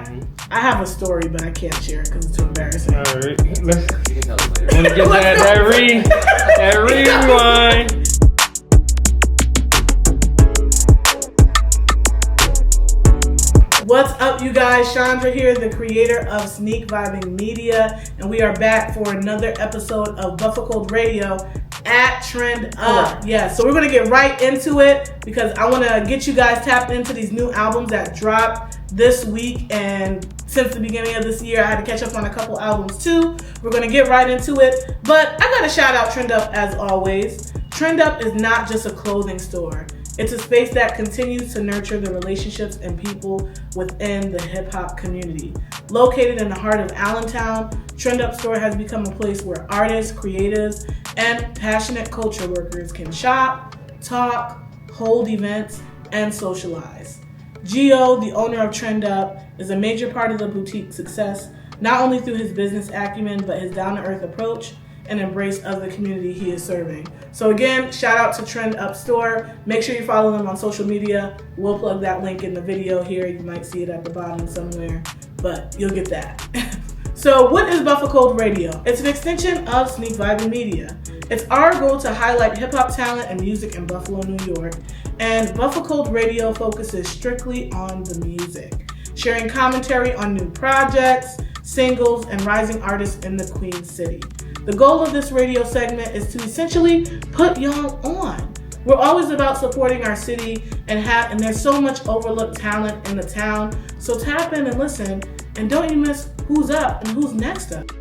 I have a story, but I can't share it because it's too embarrassing. All right, you can tell us later. Want to get that rewind. What's up, you guys? Schondra here, the creator of SNEAKVIBING Media, and we are back for another episode of Buffalo Radio at Trend Up. Yeah, so we're gonna get right into it because I want to get you guys tapped into these new albums that dropped this week, and since the beginning of this year I had to catch up on a couple albums too. We're gonna get right into it, but I gotta shout out Trend Up as always. Trend Up is not just a clothing store. It's a space that continues to nurture the relationships and people within the hip-hop community. Located in the heart of Allentown, Trend Up Store has become a place where artists, creatives, and passionate culture workers can shop, talk, hold events, and socialize. Gio, the owner of Trend Up, is a major part of the boutique's success, not only through his business acumen, but his down-to-earth approach and embrace of the community he is serving. So again, shout out to Trend Up Store. Make sure you follow them on social media. We'll plug that link in the video here. You might see it at the bottom somewhere, but you'll get that. So what is Buffalo Radio? It's an extension of SNEAKVIBING Media. It's our goal to highlight hip-hop talent and music in Buffalo, New York, and Buffalo Radio focuses strictly on the music, sharing commentary on new projects, singles, and rising artists in the Queen City. The goal of this radio segment is to essentially put y'all on. We're always about supporting our city and there's so much overlooked talent in the town. So tap in and listen, and don't you miss who's up and who's next up.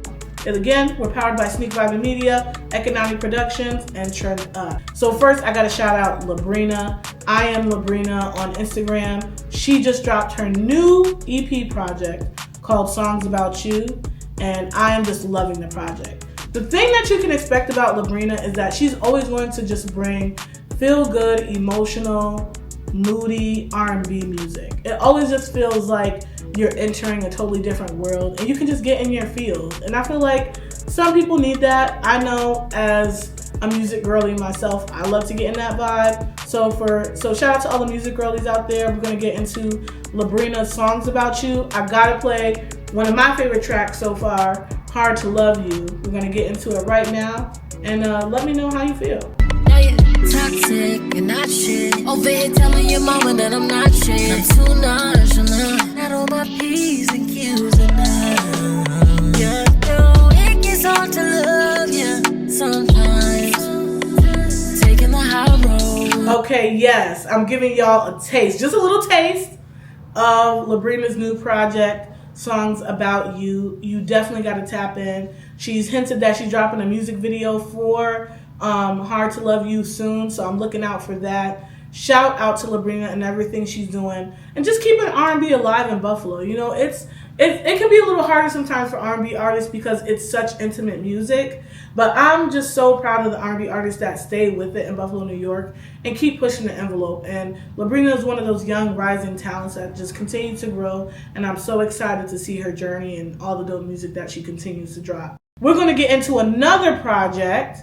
And again, we're powered by SNEAKVIBING Media, Economic Productions, and Trend Up. So first, I gotta shout out Labrina. I am Labrina on Instagram. She just dropped her new EP project called Songs About You, and I am just loving the project. The thing that you can expect about Labrina is that she's always going to just bring feel-good, emotional, moody R&B music. It always just feels like you're entering a totally different world and you can just get in your feels. And I feel like some people need that. I know as a music girly myself, I love to get in that vibe. So shout out to all the music girlies out there. We're gonna get into Labrina's Songs About You. I gotta play one of my favorite tracks so far, Hard to Love You. We're gonna get into it right now, and let me know how you feel. Now you're toxic and not shit. Over here telling your mama that I'm not shit. I'm too nonchalant. Not on my P's and Q's and I. Yeah, no, it gets hard to love you sometimes. Taking the high road. Okay, yes, I'm giving y'all a taste, just a little taste of Labrina's new project, Songs About You. You definitely got to tap in. She's hinted that she's dropping a music video for Hard to Love You soon, so I'm looking out for that. Shout out to Labrina and everything she's doing, and just keeping R&B alive in Buffalo. You know, it can be a little harder sometimes for R&B artists because it's such intimate music, but I'm just so proud of the R&B artists that stay with it in Buffalo, New York, and keep pushing the envelope. And Labrina is one of those young rising talents that just continue to grow, and I'm so excited to see her journey and all the dope music that she continues to drop. We're going to get into another project.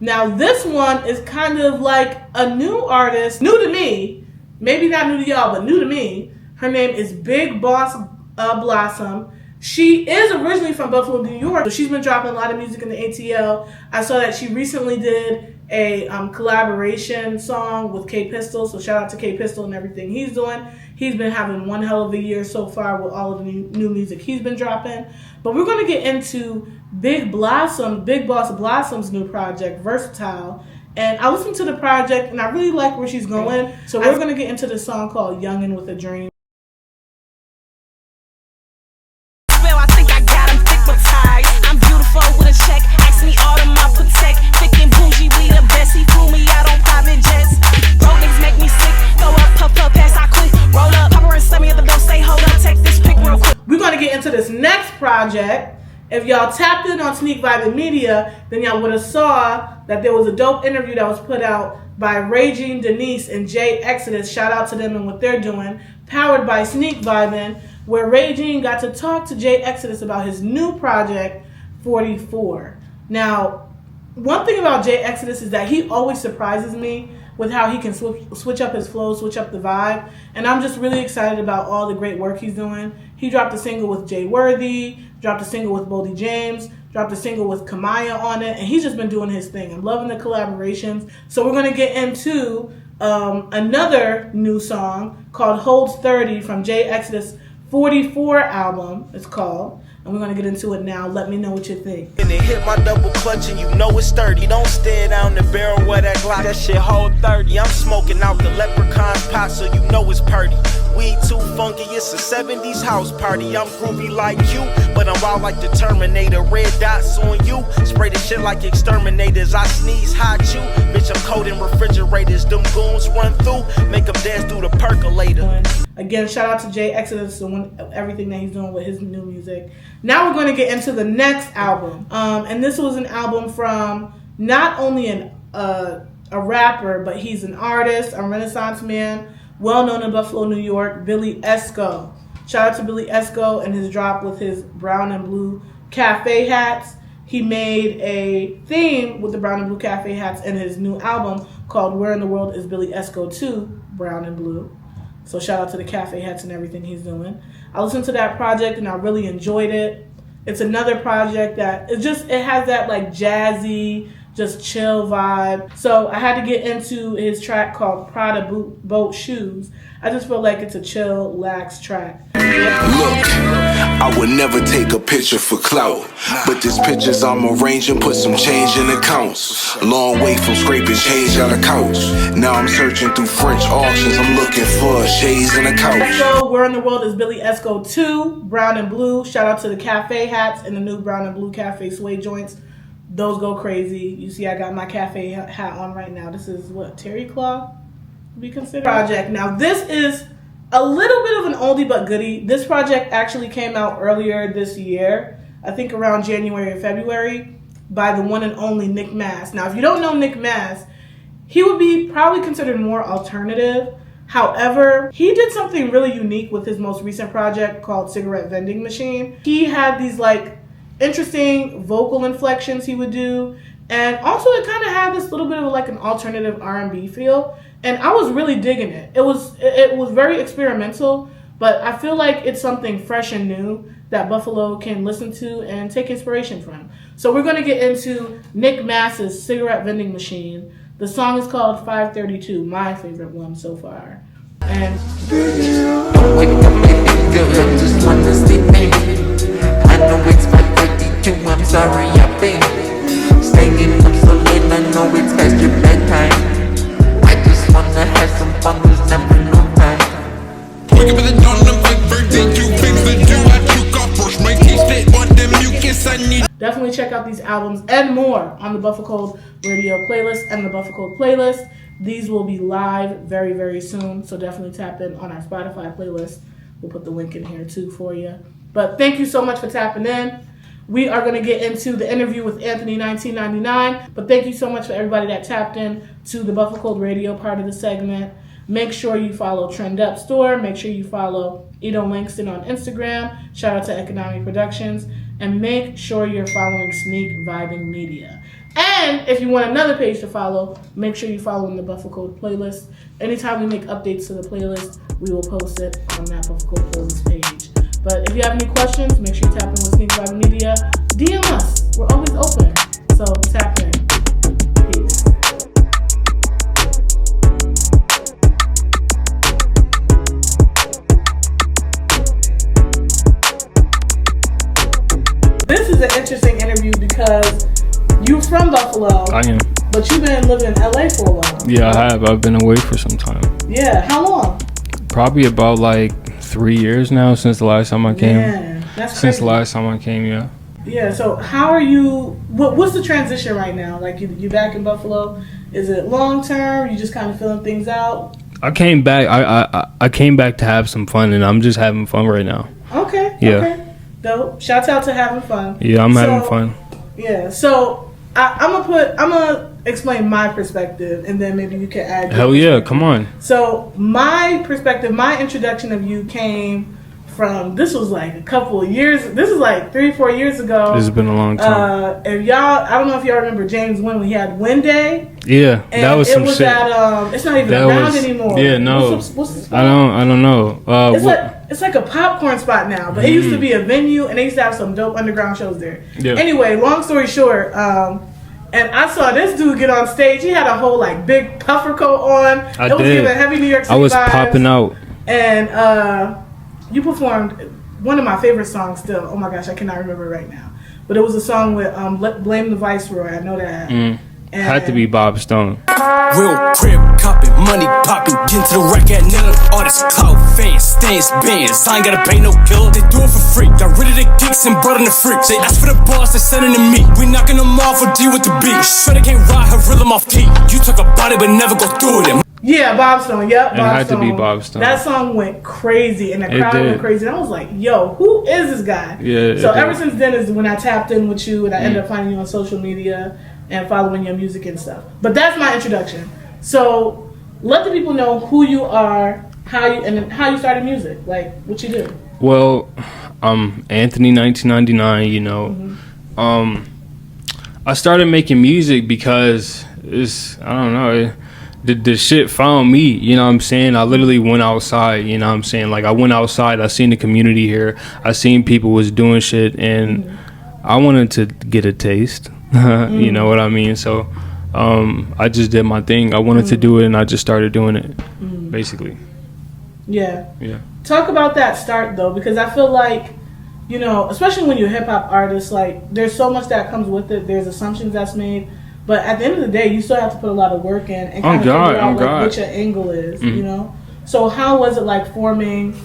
Now this one is kind of like a new artist, new to me, maybe not new to y'all, but new to me. Her name is Big Boss Blossom. She is originally from Buffalo, New York, so she's been dropping a lot of music in the ATL. I saw that she recently did a collaboration song with K Pistol, so shout out to K Pistol and everything he's doing. He's been having one hell of a year so far with all of the new music he's been dropping. But we're going to get into Big Boss Blossom's new project, Versatile. And I listened to the project and I really like where she's going. So we're going to get into this song called Youngin' with a Dream. Well, I think I got him thickmatized. I'm beautiful with a check. Ask me all of my protect. Thick and bougie, we the best. He flew me out on private jets. Broke niggas make me sick. Throw up, puff, pass, I quit. Roll up, pop her and slam me at the door. Say, hold up, take this pic real quick. We're going to get into this next project. If y'all tapped in on SNEAKVIBING Media, then y'all would have saw that there was a dope interview that was put out by Raging Denise and Jay Exodus. Shout out to them and what they're doing. Powered by SNEAKVIBING, where Raging got to talk to Jay Exodus about his new project, 44. Now, one thing about Jay Exodus is that he always surprises me with how he can switch up his flow, switch up the vibe. And I'm just really excited about all the great work he's doing. He dropped a single with Jay Worthy, dropped a single with Boldy James, dropped a single with Kamaya on it, and he's just been doing his thing. I'm loving the collaborations. So we're going to get into another new song called Holds 30 from Jay Exodus 44 album, it's called. And we're going to get into it now. Let me know what you think. And it hit my double clutch and you know it's sturdy. Don't stare down the barrel where that Glock. That shit hold 30. I'm smoking out the leprechaun's pot so you know it's purdy. Weed too funky, it's a 70s house party. I'm groovy like you, but I'm wild like the Terminator. Red dots on you, spray the shit like exterminators. I sneeze, hot you, bitch I'm cold in refrigerators. Them goons run through, make them dance through the percolator. Again, shout out to Jay Exodus and everything that he's doing with his new music. Now we're going to get into the next album. And this was an album from not only a rapper, but he's an artist, a Renaissance man, well known in Buffalo, New York, Billie Essco. Shout out to Billie Essco and his drop with his brown and blue cafe hats. He made a theme with the brown and blue cafe hats in his new album called Where in the World is Billie Essco 2, Brown and Blue. So shout out to the cafe hats and everything he's doing. I listened to that project and I really enjoyed it. It's another project that it has that like jazzy, just chill vibe. So I had to get into his track called Prada Boat Shoes. I just feel like it's a chill, lax track. Look, I would never take a picture for clout, but these pictures I'm arranging put some change in accounts. A long way from scraping change out of couch. Now I'm searching through French auctions. I'm looking for shades in a couch. So Where in the World is Billie Essco 2, Brown and Blue. Shout out to the cafe hats and the new brown and blue cafe suede joints. Those go crazy. You see I got my cafe hat on right now. This is what, terry cloth? Be considered project. Now this is a little bit of an oldie but goodie. This project actually came out earlier this year, I think around January or February, by the one and only Nick Mass. Now if you don't know Nick Mass, he would be probably considered more alternative. However, he did something really unique with his most recent project called Cigarette Vending Machine. He had these like interesting vocal inflections he would do, and also it kind of had this little bit of like an alternative R&B feel. And I was really digging it. It was very experimental, but I feel like it's something fresh and new that Buffalo can listen to and take inspiration from. So we're going to get into Nick Mass's Cigarette Vending Machine. The song is called 532, my favorite one so far. And wake up, baby girl, I just wanna sleep, baby. I know it's 5:32, I'm sorry, I've been staying up so late. I know it's past your bedtime. Wanna have some fun, there's never no time. Wake up in the dawn, I'm like birthday, two things to do. I took off, brush my teeth, spit on them mucus, I need. Definitely check out these albums and more on the Buffalo Code Radio playlist and the Buffalo Code playlist. These will be live very, very soon, so definitely tap in on our Spotify playlist. We'll put the link in here too for you. But thank you so much for tapping in. We are going to get into the interview with Anthony 1999, but thank you so much for everybody that tapped in to the Buffalo Code Radio part of the segment. Make sure you follow Trend Up Store. Make sure you follow Edo Langston on Instagram. Shout out to Economic Productions. And make sure you're following SNEAKVIBING Media. And if you want another page to follow, make sure you follow in the Buffalo Code playlist. Anytime we make updates to the playlist, we will post it on that Buffalo Code playlist page. But if you have any questions, make sure you tap in with SNEAKVIBING Media. DM us. We're always open. So tap in. Peace. This is an interesting interview because you're from Buffalo. I am. But you've been living in LA for a while. Yeah, I have. I've been away for some time. Yeah. How long? Probably about like 3 years now since the last time I came. Yeah, that's crazy. Since the last time I came, yeah. Yeah, so how are you, what's the transition right now? Like, you back in Buffalo? Is it long term? You just kind of feeling things out? I came back, I came back to have some fun, and I'm just having fun right now. Okay, yeah. Okay. Dope. Shouts out to having fun. Yeah, I'm having fun. Yeah, so I'm gonna explain my perspective, and then maybe you can add. Hell yeah, come on. So my perspective, my introduction of you came from, this was like a couple of years, this is like 3-4 years ago. This has been a long time. And y'all, I don't know if y'all remember James when we had Win Day. Yeah, and that was some shit. At, it's not even that around was, anymore. Yeah, no. What's I don't know. it's like a popcorn spot now, but it used to be a venue, and they used to have some dope underground shows there. Yeah. Anyway, long story short, and I saw this dude get on stage. He had a whole like big puffer coat on. It was giving heavy New York City I was vibes. popping out. And you performed one of my favorite songs still. Oh my gosh, I cannot remember it right now. But it was a song with Blame the Viceroy. I know that. Had to be Bob Stone. Real crib copping, money popping, get to the rack at nigga. All this clout fans, stands, bands. I ain't gotta pay no killer. They do it for free. Got rid of the geeks and brought in the freaks. They ask for the boss, they sending to me. We knocking them off or deal with the beat. Sure they can't ride her rhythm off key. You talk about it but never go through it. Yeah, Bob Stone. Yep, Bob Stone. It had to be Bob Stone. That song went crazy, and the crowd went crazy. And I was like, "Yo, who is this guy?" Yeah. So ever since then is when I tapped in with you, and I ended up finding you on social media and following your music and stuff. But that's my introduction. So let the people know who you are, how you started music, like what you do. Well, Anthony 1999. You know, I started making music because I don't know. The shit found me, you know what I'm saying? I literally went outside, you know what I'm saying? Like, I went outside, I seen the community here, I seen people was doing shit, and I wanted to get a taste, you know what I mean? So, I just did my thing. I wanted to do it, and I just started doing it, basically. Yeah. Yeah. Talk about that start, though, because I feel like, you know, especially when you're a hip-hop artist, like, there's so much that comes with it. There's assumptions that's made. But at the end of the day, you still have to put a lot of work in and kind of figure out like, what your angle is, you know? So how was it like forming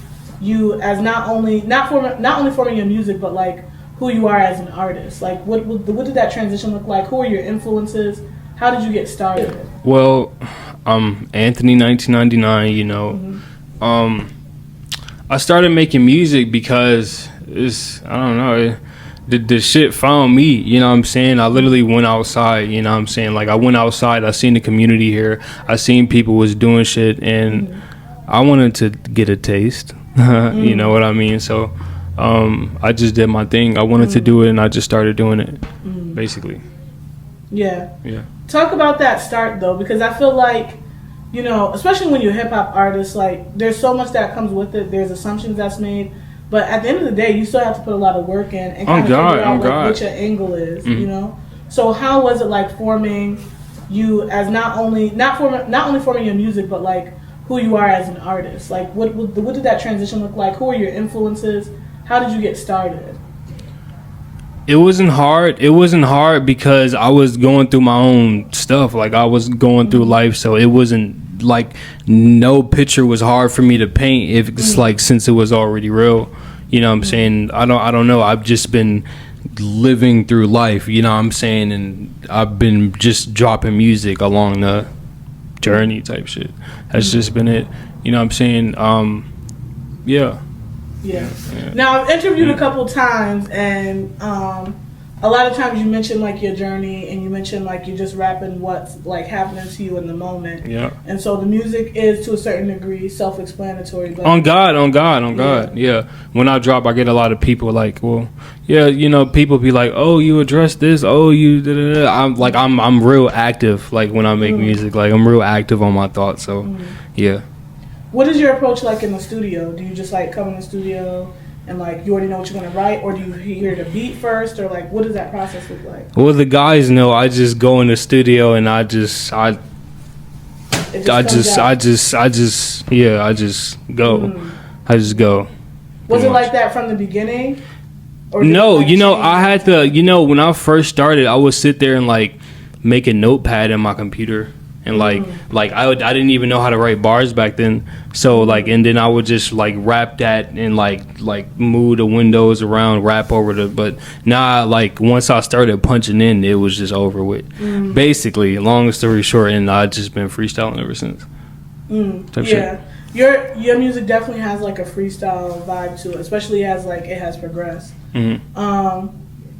you as not only forming your music, but like who you are as an artist? Like what did that transition look like? Who are your influences? How did you get started? Well, Anthony 1999, you know, I started making music because I don't know. The shit found me, you know what I'm saying? I literally went outside, you know what I'm saying? Like, I went outside, I seen the community here, I seen people was doing shit, and I wanted to get a taste, you know what I mean? So, I just did my thing. I wanted to do it, and I just started doing it, basically. Yeah. Yeah. Talk about that start, though, because I feel like, you know, especially when you're a hip-hop artist, like, there's so much that comes with it. There's assumptions that's made. But at the end of the day, you still have to put a lot of work in and kind of figure out like, what your angle is, you know? So how was it like forming you as not only forming your music, but like who you are as an artist? Like what did that transition look like? Who are your influences? How did you get started? It wasn't hard. It wasn't hard because I was going through my own stuff. Like, I was going through life, so it wasn't like no picture was hard for me to paint if it's like since it was already real, you know what I'm saying? I don't know, I've just been living through life, you know what I'm saying, and I've been just dropping music along the journey type shit. That's just been it, you know what I'm saying? Yeah. Now I've interviewed a couple times, and a lot of times you mention like your journey, and you mention like you're just rapping what's like happening to you in the moment. Yeah. And so the music is to a certain degree self-explanatory. But on God. Yeah. When I drop, I get a lot of people like, well, yeah, you know, people be like, oh, you address this, oh, you. Da-da-da. I'm real active. Like when I make music, like I'm real active on my thoughts. So, yeah. What is your approach like in the studio? Do you just like come in the studio and like you already know what you're gonna write, or do you hear the beat first, or like what does that process look like? Well, the guys know I just go in the studio and I just go. I just go. Was it like that from the beginning? Or no, you know, I had to, you know, when I first started, I would sit there and like make a notepad in my computer. And like I didn't even know how to write bars back then. So like, and then I would just like rap that and like move the windows around, rap over the. But now like once I started punching in, it was just over with. Basically, long story short, and I've just been freestyling ever since. Yeah, your music definitely has like a freestyle vibe to it, especially as like it has progressed.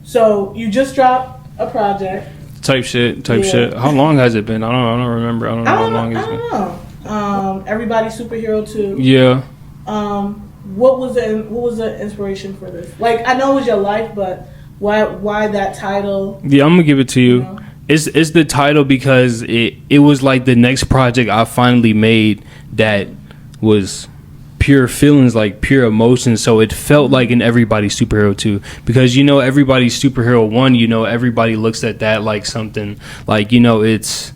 So you just dropped a project. Type shit. How long has it been? I don't remember. I don't know how long it's been. I don't know. Everybody Superhero 2. Yeah. What was the inspiration for this? Like, I know it was your life, but why that title? Yeah, I'm gonna give it to you. Know? It's the title because it was like the next project I finally made that was pure feelings, like pure emotions. So it felt like an everybody superhero too, because you know everybody's superhero one. You know everybody looks at that like something like, you know, it's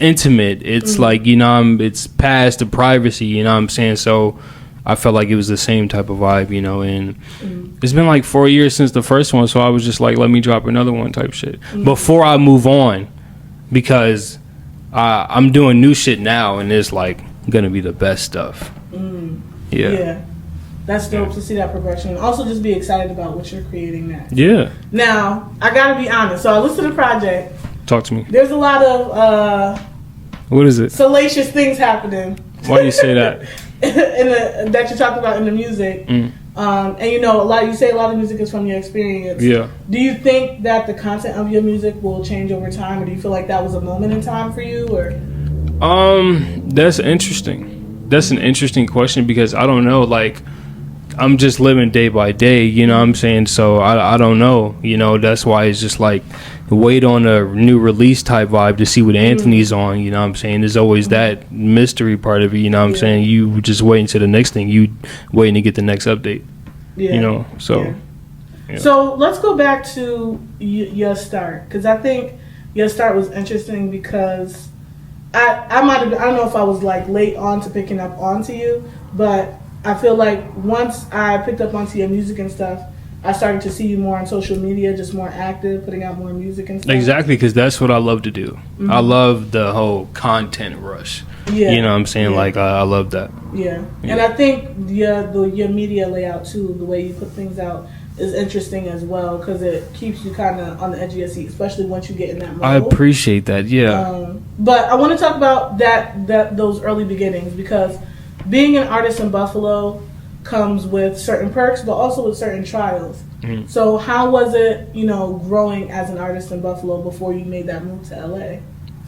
intimate. It's like, you know, it's past the privacy. You know what I'm saying? So I felt like it was the same type of vibe, you know, and it's been like 4 years since the first one, so I was just like, let me drop another one type shit before I move on, because I'm doing new shit now, and it's like gonna be the best stuff. Yeah, that's dope to see that progression. Also, just be excited about what you're creating next. Yeah. Now, I gotta be honest. So I listened to the project. Talk to me. There's a lot of what is it? Salacious things happening. Why do you say that? That you talked about in the music, and you know, you say a lot of music is from your experience. Yeah. Do you think that the content of your music will change over time, or do you feel like that was a moment in time for you, or? That's interesting. That's an interesting question, because I don't know. Like, I'm just living day by day. You know what I'm saying? So I don't know. You know, that's why it's just like, wait on a new release type vibe to see what Anthony's on. You know what I'm saying? There's always that mystery part of it. You know what I'm saying? You just waiting to the next thing. You waiting to get the next update. You know, so. Yeah. So let's go back to your start, because I think your start was interesting, because I might have, I don't know if I was like late on to picking up onto you, but I feel like once I picked up onto your music and stuff, I started to see you more on social media, just more active, putting out more music and stuff. Exactly, because that's what I love to do. I love the whole content rush. Yeah. You know what I'm saying? Like, I love that. Yeah. And I think your media layout, too, the way you put things out, is interesting as well, because it keeps you kind of on the edge of your seat, especially once you get in that mode. I appreciate that, yeah. But I want to talk about those early beginnings, because being an artist in Buffalo comes with certain perks, but also with certain trials. So how was it, you know, growing as an artist in Buffalo before you made that move to LA?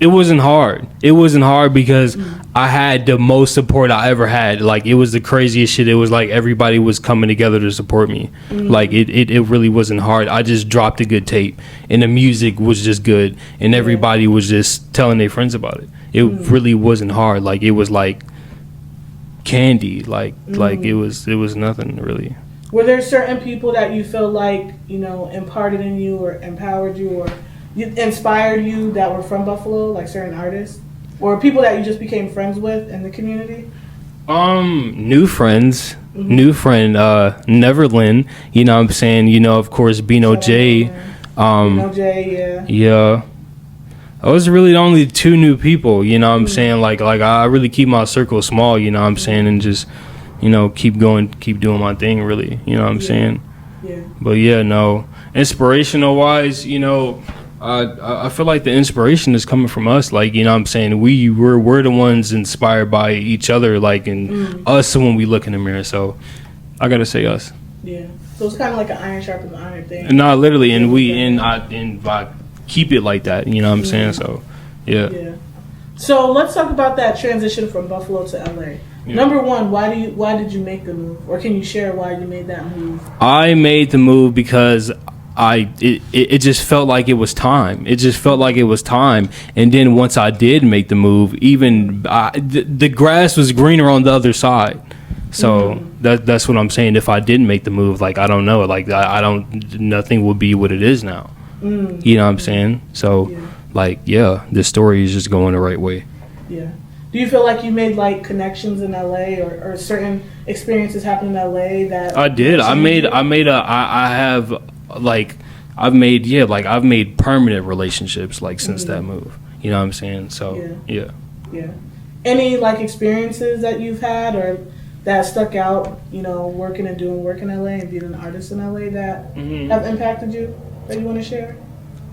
It wasn't hard. It wasn't hard because I had the most support I ever had. Like, it was the craziest shit. It was like everybody was coming together to support me. Like, it really wasn't hard. I just dropped a good tape, and the music was just good, and everybody was just telling their friends about it. It really wasn't hard. Like, it was like candy. Like it was nothing really. Were there certain people that you feel like, you know, imparted in you or empowered you or inspired you that were from Buffalo, like certain artists, or people that you just became friends with in the community? New friends. New friend, Neverland. You know what I'm saying? You know, of course, Bino J. Bino J, yeah. I was really the only two new people, you know what I'm saying? Like I really keep my circle small, you know what I'm saying, and just, you know, keep doing my thing, really, you know what I'm saying? Yeah. But yeah, no, inspirational wise, you know, I feel like the inspiration is coming from us, like, you know what I'm saying, we're the ones inspired by each other, like, and us when we look in the mirror, so I gotta say us. Yeah. So it's kind of like an iron sharpens iron thing. No, literally, and I keep it like that, you know what I'm saying? So, yeah. So let's talk about that transition from Buffalo to LA. Yeah. Number one, why did you make the move, or can you share why you made that move? I made the move because it just felt like it was time. It just felt like it was time. And then once I did make the move, even the grass was greener on the other side. So that's what I'm saying. If I didn't make the move, like, I don't know, like nothing would be what it is now. You know what I'm saying? So, like, this story is just going the right way. Yeah. Do you feel like you made, like, connections in LA or certain experiences happen in LA that... I did. I've made permanent relationships, like, since that move. You know what I'm saying? So, yeah. Any, like, experiences that you've had or that stuck out, you know, working in LA and being an artist in LA that have impacted you? That you want to share?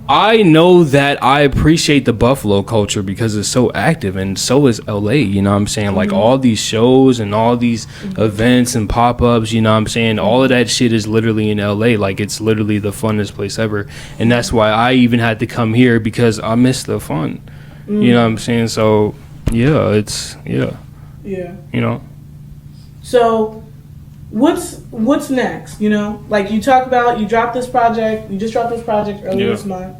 I know that I appreciate the Buffalo culture because it's so active, and so is LA, you know what I'm saying? Like, all these shows and all these events and pop-ups, you know what I'm saying? All of that shit is literally in LA. Like, it's literally the funnest place ever. And that's why I even had to come here, because I miss the fun. You know what I'm saying? So, you know. So... What's next? You know, like you talk about, you just dropped this project earlier this month.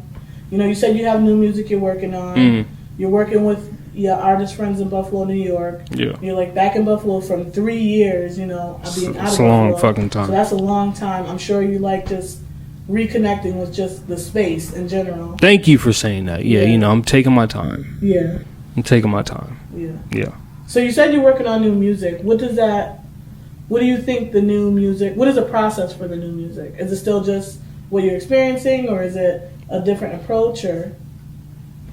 You know, you said you have new music you're working on. You're working with your artist friends in Buffalo, New York. Yeah. You're like back in Buffalo from 3 years, you know, being out of It's a Buffalo. long fucking time. So that's a long time. I'm sure you like just reconnecting with just the space in general. Thank you for saying that. Yeah, you know, I'm taking my time. Yeah. I'm taking my time. Yeah. Yeah. So you said you're working on new music. What do you think the new music, what is the process for the new music? Is it still just what you're experiencing, or is it a different approach, or?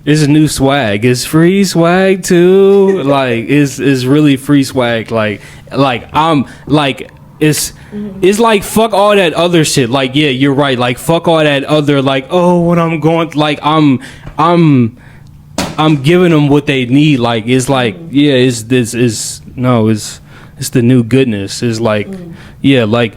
It's new swag. It's free swag too. Like it's really free swag. Like I'm like it's like fuck all that other shit. Like yeah, you're right. Like fuck all that other like oh when I'm going like I'm giving them what they need. Like it's like yeah, it's the new goodness. It's like yeah, like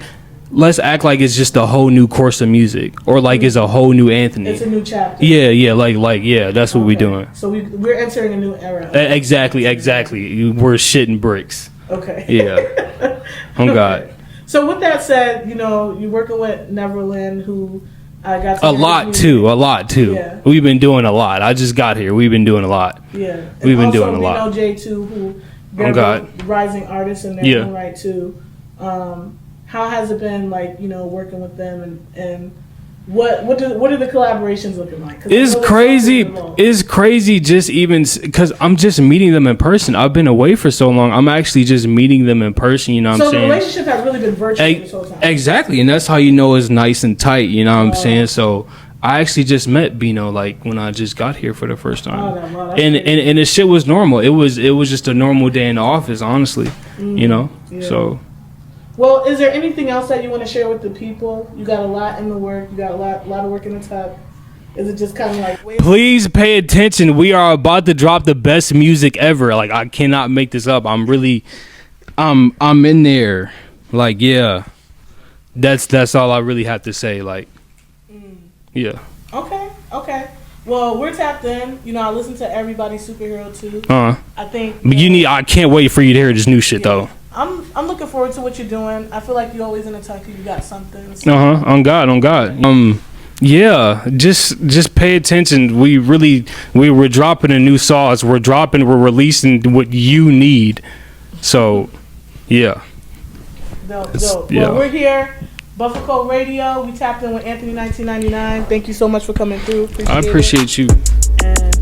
let's act like it's just a whole new course of music, or like it's a whole new Anthony. It's a new chapter. Yeah, like yeah, that's what we're doing. So we're entering a new era. Exactly. We're shitting bricks. Okay. Yeah. Oh God. Okay. So with that said, you know, you're working with Neverland, who I got to a lot too. Yeah. We've been doing a lot. I just got here. We've been doing a lot. Yeah. We've been doing a lot. Also, we know J2, who Oh God. rising artists in their own right too. How has it been like, you know, working with them, and what are the collaborations looking like? It's crazy. It's crazy just even because I'm just meeting them in person. I've been away for so long. I'm actually just meeting them in person. You know what I'm saying? So the relationship has really been virtual this whole time. Exactly, and that's how you know it's nice and tight. You know what I'm saying? So I actually just met Bino like when I just got here for the first time, and the shit was normal. It was just a normal day in the office, honestly. You know, so. Well, is there anything else that you want to share with the people? You got a lot in the work. You got a lot of work in the tub. Is it just kind of like... Please pay attention. We are about to drop the best music ever. Like, I cannot make this up. I'm in there. Like, yeah. That's all I really have to say. Like, yeah. Okay. Well, we're tapped in. You know, I listen to Everybody's Superhero too. I think... I can't wait for you to hear this new shit, though. I'm looking forward to what you're doing. I feel like you're always in a tuck. You got something. So. On God. Yeah, just pay attention. We're dropping a new sauce. We're releasing what you need. So, yeah. Dope. Well, we're here. Buffalo Radio. We tapped in with Anthony 1999. Thank you so much for coming through. I appreciate you. And